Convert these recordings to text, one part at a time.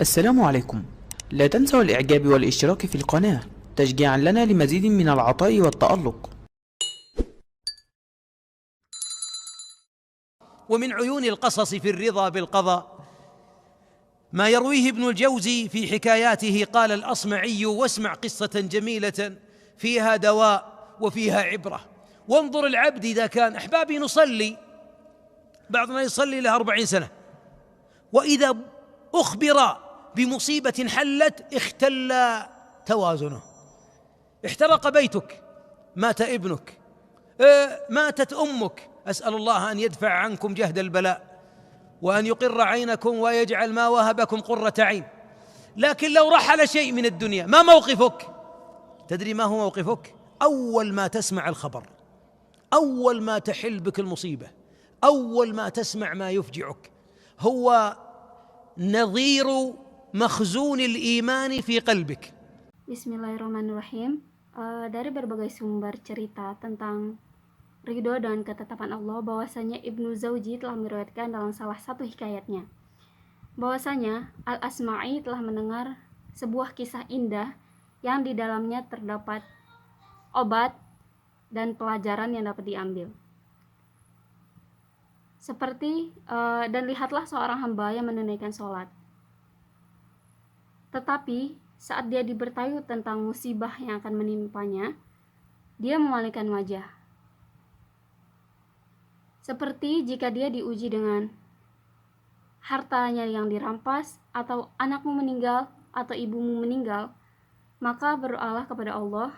السلام عليكم. لا تنسوا الإعجاب والاشتراك في القناة تشجيعا لنا لمزيد من العطاء والتألق. ومن عيون القصص في الرضا بالقضاء ما يرويه ابن الجوزي في حكاياته. قال الأصمعي: واسمع قصة جميلة فيها دواء وفيها عبرة. وانظر العبد إذا كان، أحبابي، نصلي، بعضنا يصلي له 40 سنة، وإذا أخبر بمصيبة حلت اختل توازنه. احترق بيتك، مات ابنك، ماتت أمك، أسأل الله أن يدفع عنكم جهد البلاء وأن يقر عينكم ويجعل ما وهبكم قرة عين. لكن لو رحل شيء من الدنيا، ما موقفك؟ تدري ما هو موقفك؟ أول ما تسمع الخبر، أول ما تحل بك المصيبة، أول ما تسمع ما يفجعك، هو نظير مخزون الإيمان في قلبك. Bismillahirrahmanirrahim. Dari berbagai sumber cerita tentang ridho dan ketetapan Allah, bahwasanya Ibnu Jauzi telah meriwayatkan dalam salah satu hikayatnya bahwasanya Al-Asma'i telah mendengar sebuah kisah indah yang di dalamnya terdapat obat dan pelajaran yang dapat diambil. Seperti dan lihatlah seorang hamba yang menunaikan sholat, tetapi saat dia diberitahu tentang musibah yang akan menimpanya, dia memalingkan wajah, seperti jika dia diuji dengan hartanya yang dirampas, atau anakmu meninggal, atau ibumu meninggal. Maka berdoalah kepada Allah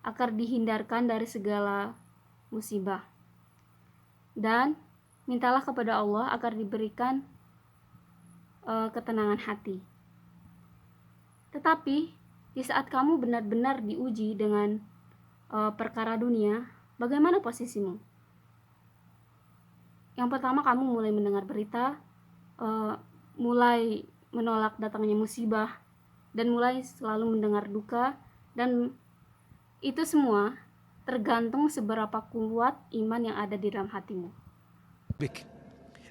agar dihindarkan dari segala musibah, dan mintalah kepada Allah agar diberikan ketenangan hati. Tetapi di saat kamu benar-benar diuji dengan perkara dunia, bagaimana posisimu? Yang pertama, kamu mulai mendengar berita, mulai menolak datangnya musibah, dan mulai selalu mendengar duka, dan itu semua tergantung seberapa kuat iman yang ada di dalam hatimu.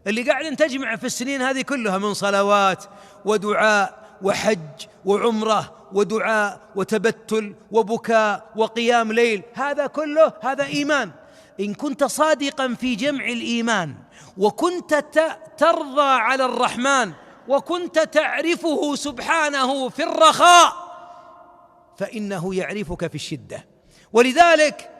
اللي قاعد تجمع في السنين هذه كلها من صلوات ودعاء وحج وعمرة ودعاء وتبتل وبكاء وقيام ليل، هذا كله هذا إيمان. إن كنت صادقا في جمع الإيمان، وكنت ترضى على الرحمن، وكنت تعرفه سبحانه في الرخاء، فإنه يعرفك في الشدة. ولذلك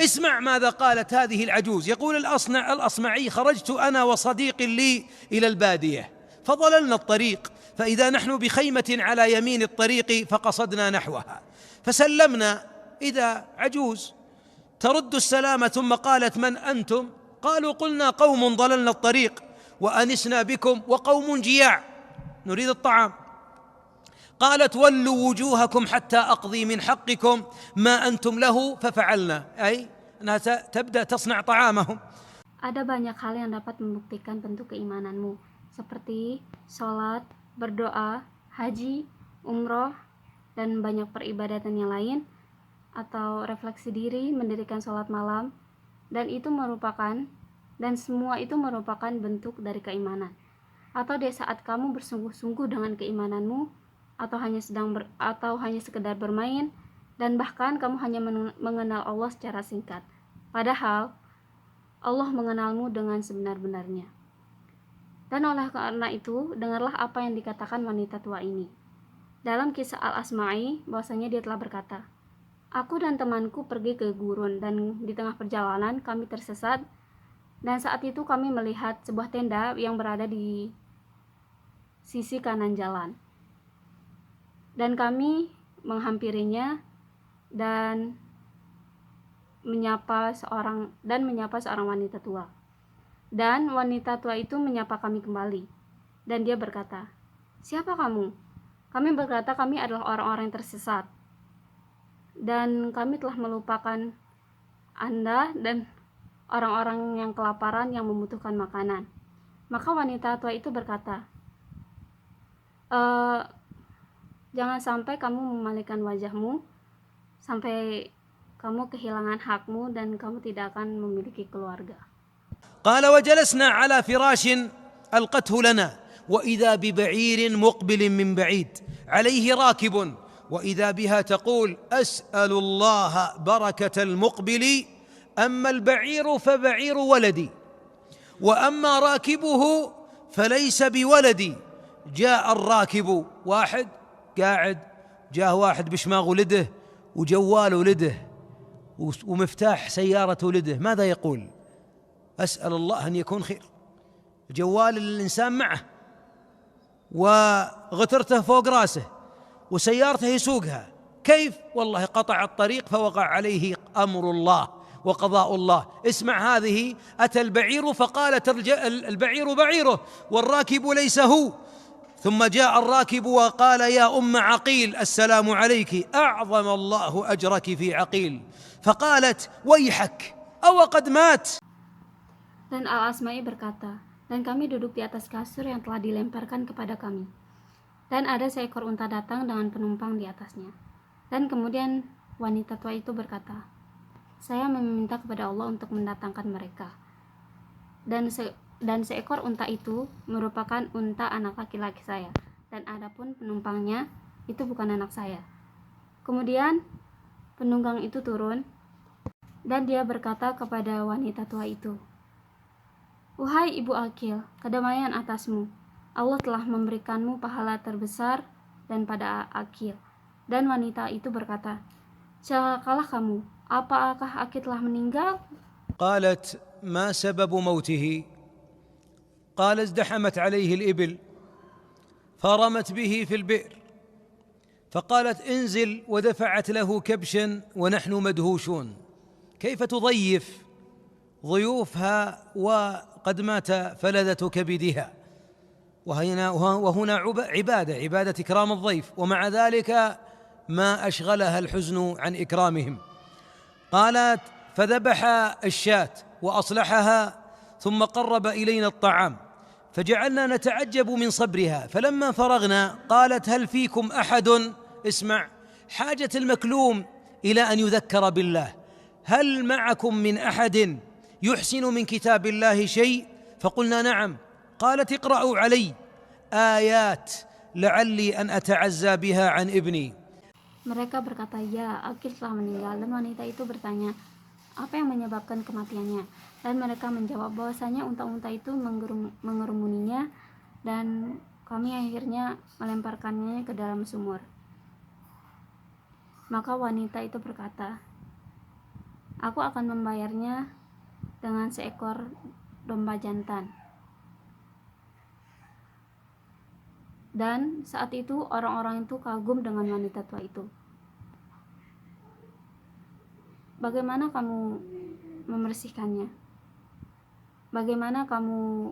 اسمع ماذا قالت هذه العجوز. يقول الأصمعي: خرجت أنا وصديق لي إلى البادية فضللنا الطريق، فإذا نحن بخيمة على يمين الطريق فقصدنا نحوها، فسلمنا إذا عجوز ترد السلام، ثم قالت: من أنتم؟ قالوا: قلنا قوم ضللنا الطريق وأنسنا بكم وقوم جياع نريد الطعام. قالت: ولوا وجوهكم حتى أقضي من حقكم ما أنتم له، ففعلنا، أي أنها تبدأ تصنع طعامهم. Ada banyak hal yang dapat membuktikan bentuk keimananmu, seperti sholat, berdoa, haji, umroh, dan banyak peribadatan yang lain, atau refleksi diri, mendirikan sholat malam, dan semua itu merupakan bentuk dari keimanan. Atau di saat kamu bersungguh-sungguh dengan keimananmu, atau hanya sekedar bermain, dan bahkan kamu hanya mengenal Allah secara singkat, padahal Allah mengenalmu dengan sebenar-benarnya. Dan oleh karena itu, dengarlah apa yang dikatakan wanita tua ini. Dalam kisah Al-Asma'i, bahwasanya dia telah berkata, aku dan temanku pergi ke gurun, dan di tengah perjalanan kami tersesat, dan saat itu kami melihat sebuah tenda yang berada di sisi kanan jalan. Dan kami menghampirinya dan menyapa seorang wanita tua. Dan wanita tua itu menyapa kami kembali. Dan dia berkata, siapa kamu? Kami berkata, kami adalah orang-orang yang tersesat, dan kami telah melupakan Anda dan orang-orang yang kelaparan yang membutuhkan makanan. Maka wanita tua itu berkata, jangan sampai kamu memalingkan wajahmu sampai kamu kehilangan hakmu dan kamu tidak akan memiliki keluarga. قال: وجلسنا على فراش ألقته لنا وإذا ببعير مقبل من بعيد عليه راكب وإذا بها تقول أسأل الله بركة المقبل أما البعير فبعير ولدي وأما راكبه فليس بولدي. جاء الراكب واحد قاعد، جاء واحد بشماغ ولده وجوال ولده ومفتاح سيارة ولده، ماذا يقول؟ أسأل الله أن يكون خير. جوال الإنسان معه وغترته فوق راسه وسيارته يسوقها، كيف؟ والله قطع الطريق فوقع عليه أمر الله وقضاء الله. اسمع هذه، أتى البعير فقالت البعير بعيره والراكب ليس هو، ثم جاء الراكب وقال يا أم عقيل السلام عليك، أعظم الله أجرك في عقيل. فقالت ويحك أو قد مات. Dan Al-Asma'i berkata, dan kami duduk di atas kasur yang telah dilemparkan kepada kami. Dan ada seekor unta datang dengan penumpang di atasnya. Dan kemudian wanita tua itu berkata, saya meminta kepada Allah untuk mendatangkan mereka. Dan seekor unta itu merupakan unta anak laki-laki saya. Dan adapun penumpangnya itu bukan anak saya. Kemudian penunggang itu turun dan dia berkata kepada wanita tua itu, wahai ibu Akil, kedamaian atasmu. Allah telah memberikanmu pahala terbesar dan pada Akil. Dan wanita itu berkata, celakalah kamu, apakah Akil telah meninggal? قالت ما سبب موته؟ قال ازدحمت عليه الإبل فرمت به في البئر، فقالت انزل ودفعت له كبشا ونحن مدهوشون، كيف تضيف ضيوفها وقد مات فلذة كبدها؟ وهنا عبادة إكرام الضيف، ومع ذلك ما أشغلها الحزن عن إكرامهم. قالت فذبح الشاة وأصلحها ثم قرب إلينا الطعام فجعلنا نتعجب من صبرها، فلما فرغنا قالت هل فيكم أحد، اسمع حاجة المكلوم إلى أن يذكر بالله، هل معكم من أحد يحسن من كتاب الله شيء؟ فقلنا نعم. قالت اقرأوا علي آيات لعلي أن أتعزى بها عن ابني. Mereka berkata, ya, Akil telah meninggal. Dan wanita itu bertanya, apa yang menyebabkan kematiannya? Dan mereka menjawab bahwasanya unta-unta itu mengerumuninya dan kami akhirnya melemparkannya ke dalam sumur. Maka wanita itu berkata, aku akan membayarnya dengan seekor domba jantan. Dan saat itu orang-orang itu kagum dengan wanita tua itu. Bagaimana kamu membersihkannya? Bagaimana kamu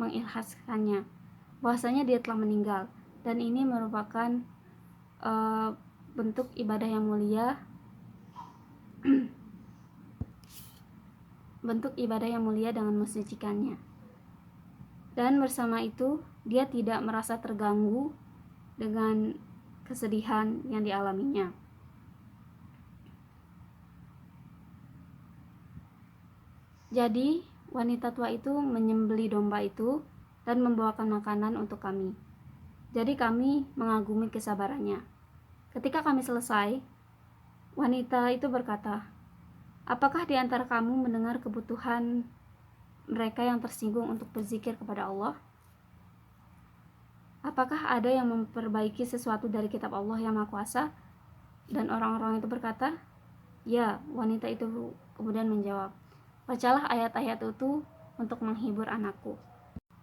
mengikhlaskannya? Bahwasanya dia telah meninggal, dan ini merupakan bentuk ibadah yang mulia, bentuk ibadah yang mulia dengan mensucikannya. Dan bersama itu dia tidak merasa terganggu dengan kesedihan yang dialaminya. Jadi wanita tua itu menyembeli domba itu dan membawakan makanan untuk kami. Jadi kami mengagumi kesabarannya. Ketika kami selesai, wanita itu berkata, apakah di antara kamu mendengar kebutuhan mereka yang tersinggung untuk berzikir kepada Allah? Apakah ada yang memperbaiki sesuatu dari kitab Allah yang Maha Kuasa? Dan orang-orang itu berkata, ya. Wanita itu kemudian menjawab, bacalah ayat-ayat itu untuk menghibur anakku.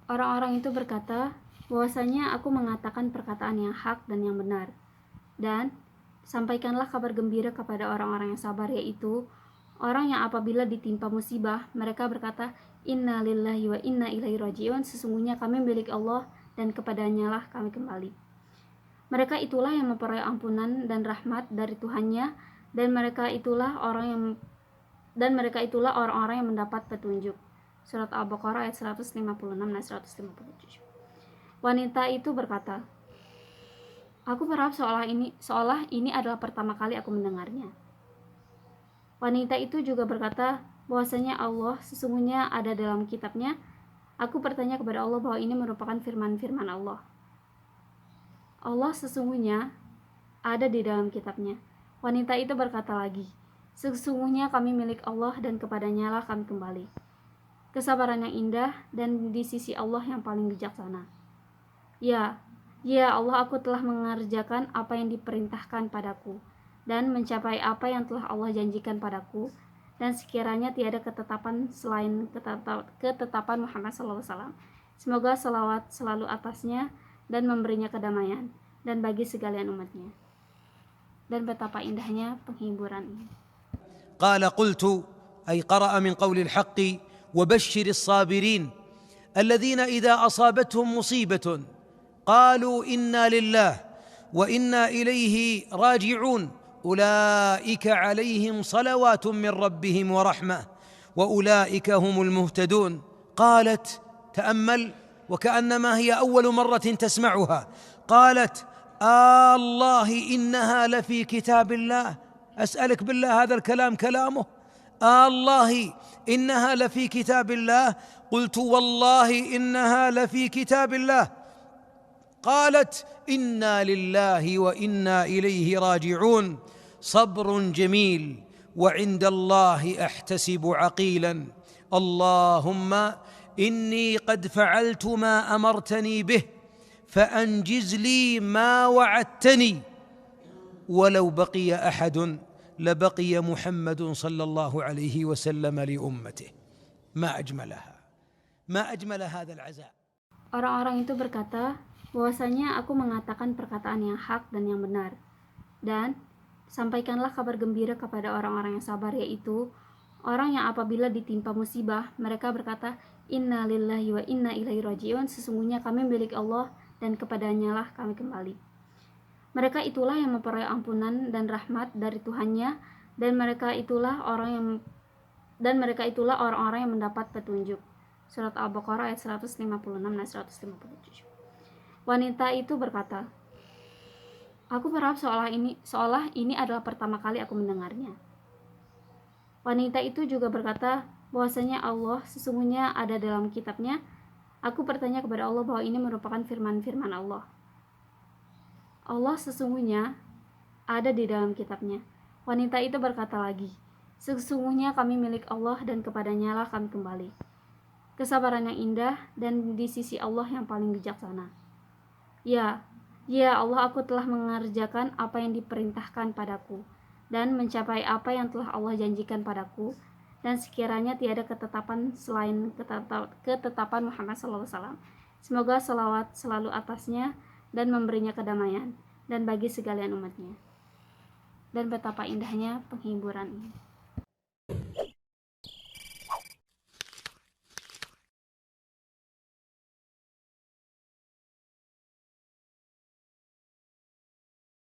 Orang-orang itu berkata, bahwasanya aku mengatakan perkataan yang hak dan yang benar. Dan sampaikanlah kabar gembira kepada orang-orang yang sabar, yaitu orang yang apabila ditimpa musibah, mereka berkata, inna lillahi wa inna ilaihi raji'un, sesungguhnya kami milik Allah dan kepadanya lah kami kembali. Mereka itulah yang memperoleh ampunan dan rahmat dari Tuhannya, dan mereka itulah orang-orang yang mendapat petunjuk. Surat Al-Baqarah ayat 156 dan 157. Wanita itu berkata, aku berharap seolah ini adalah pertama kali aku mendengarnya. Wanita itu juga berkata bahwasanya Allah sesungguhnya ada dalam kitabnya Aku bertanya kepada Allah bahwa ini merupakan firman-firman Allah. Allah sesungguhnya ada di dalam kitabnya. Wanita itu berkata lagi, sesungguhnya kami milik Allah dan kepadanya lah kami kembali. Kesabaran yang indah dan di sisi Allah yang paling bijaksana. Ya Allah, aku telah mengerjakan apa yang diperintahkan padaku dan mencapai apa yang telah Allah janjikan padaku, dan sekiranya tiada ketetapan selain ketetapan Muhammad SAW. Semoga salawat selalu atasnya dan memberinya kedamaian dan bagi sekalian umatnya. Dan betapa indahnya penghiburan ini. قال قلت أي قرأ من قول الحق وبشر الصابرين الذين إذا أصابتهم مصيبة قالوا إنا لله وإنا إليه راجعون أولئك عليهم صلوات من ربهم ورحمة وأولئك هم المهتدون. قالت تأمل وكأنما هي أول مرة تسمعها، قالت الله إنها لفي كتاب الله. أسألك بالله هذا الكلام كلامه؟ الله إنها لفي كتاب الله. قلت والله إنها لفي كتاب الله. قالت إنا لله وإنا إليه راجعون. صبر جميل وعند الله أحتسب عقيلا. اللهم إني قد فعلت ما أمرتني به فأنجز لي ما وعدتني ولو بقي أحد لبقي محمد صلى الله عليه وسلم لأمته. ما أجملها، ما أجمل هذا العزاء. Orang-orang itu berkata bahwasanya aku mengatakan perkataan yang hak dan yang benar, dan sampaikanlah kabar gembira kepada orang-orang yang sabar, yaitu orang yang apabila ditimpa musibah mereka berkata inna lillahi wa inna ilaihi rajiun, sesungguhnya kami milik Allah dan kepadanya lah kami kembali. Mereka itulah yang memperoleh ampunan dan rahmat dari Tuhannya, dan mereka itulah orang-orang yang mendapat petunjuk. Surat Al-Baqarah ayat 156 dan 157. Wanita itu berkata, aku berharap seolah ini adalah pertama kali aku mendengarnya. Wanita itu juga berkata bahwasanya Allah sesungguhnya ada dalam kitabnya. Aku bertanya kepada Allah bahwa ini merupakan firman-firman Allah. Allah sesungguhnya ada di dalam kitabnya. Wanita itu berkata lagi, sesungguhnya kami milik Allah dan kepadanya lah kami kembali. Kesabaran yang indah dan di sisi Allah yang paling bijaksana. Ya Allah, aku telah mengerjakan apa yang diperintahkan padaku dan mencapai apa yang telah Allah janjikan padaku, dan sekiranya tiada ketetapan selain ketetapan Muhammad SAW. Semoga salawat selalu atasnya dan memberinya kedamaian dan bagi sekalian umatnya. Dan betapa indahnya penghiburan ini.